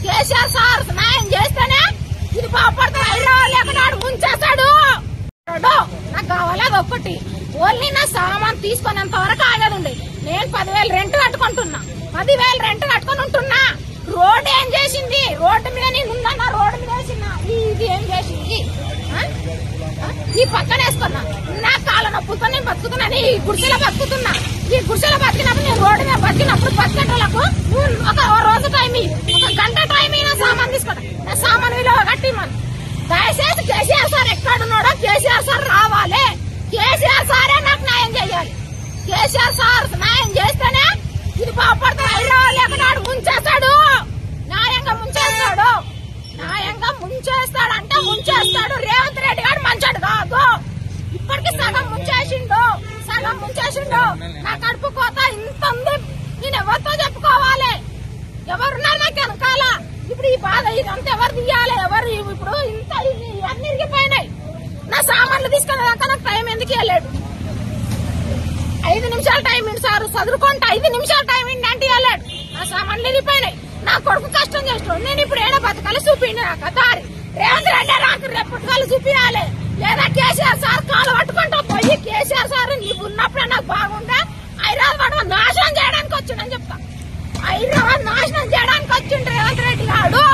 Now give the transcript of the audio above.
KCR sir న్యాయం చేస్తేనే ఇది బాగుపడతాడు. హైదరాబాద్ లేకున్నాడు ముంచేస్తాడు. నాకు కావాలి అది ఒక్కటి. ఓన్లీ నా సామాన్ తీసుకునేంత వరకు ఆగదుండే. నేను 10,000 రెంట్ కట్టుకుంటున్నా. 10,000 రెంట్ కట్టుకుని ఉంటున్నా. రోడ్డు ఏం చేసింది? రోడ్డు మీద నేను ఉందన్నా, రోడ్డు మీద వేసినా. ఇది ఏం చేసింది? ఈ పక్కన వేసుకున్నా. నా కాళ్ళ నొప్పులతో నేను బతుకుతున్నాను. ఈ గుడిసెలో బతుకుతున్నా. ఈ గుడిసెలో బతికినప్పుడు నేను రోడ్డు మీద బతికినప్పుడు బతికేటోళ్లకు ఒక రోజు టైం, ఒక గంట టైం నా సామాన్ తీసుకుంటా. నా సామాన్ విలువ కట్టి మనం దయచేసి కేసీఆర్ సార్ ఎక్కడున్నాడో కేసీఆర్ సార్ రావాలి. కేసీఆర్ సారే నాకు న్యాయం చేయాలి. కేసీఆర్ సార్ న్యాయం చేస్తేనే ఇది బాగుపడతాడు. హైదరాబాద్ లేకున్నాడు ముంచేస్తాడు. న్యాయంగా ముంచేస్తాడు. న్యాయంగా ముంచేస్తాడంటే ముంచేస్తాడు. రేవంత్ రెడ్డి గారు మంచాడు కాదు. ఇప్పటికి సగం ముంచేసిండు. నా కడుపు కోత ఇంత ఉంది. నేను ఎవరితో చెప్పుకోవాలి? ఎవరున్నారు నాకు వెనకాల? ఇప్పుడు ఈ బాధ ఇదంతా ఎవరు తీయాలి? ఎవరు ఇప్పుడు ఇంత అన్ని ఇరిగిపోయినాయి. నా సామాన్లు తీసుకునేదాకా నాకు టైం ఎందుకు వెళ్ళాడు? 5 నిమిషాలు టైం ఇండి సార్ చదువుకుంటా. 5 నిమిషాలు టైం ఇండి అంటే వెళ్ళాడు. నా సామాన్లు ఇరిగిపోయినాయి. నా కొడుకు కష్టం చేస్తాడు. నేను ఇప్పుడు ఏడో బతకాలి చూపిండి నాకు దారి. రేవంత్ రెడ్డి నాకు రేపటికాలు చూపించాలి. లేదా కేసీఆర్ సార్ కాలు పట్టుకుంటా పోయి కేసీఆర్ సార్ నీకు ఉన్నప్పుడే నాకు బాగుండే హైదరాబాద్ నాశనం చేయడానికి వచ్చిండని చెప్తా. హైదరాబాద్ నాశనం చేయడానికి వచ్చిండు రేవంత్ రెడ్డి గారు.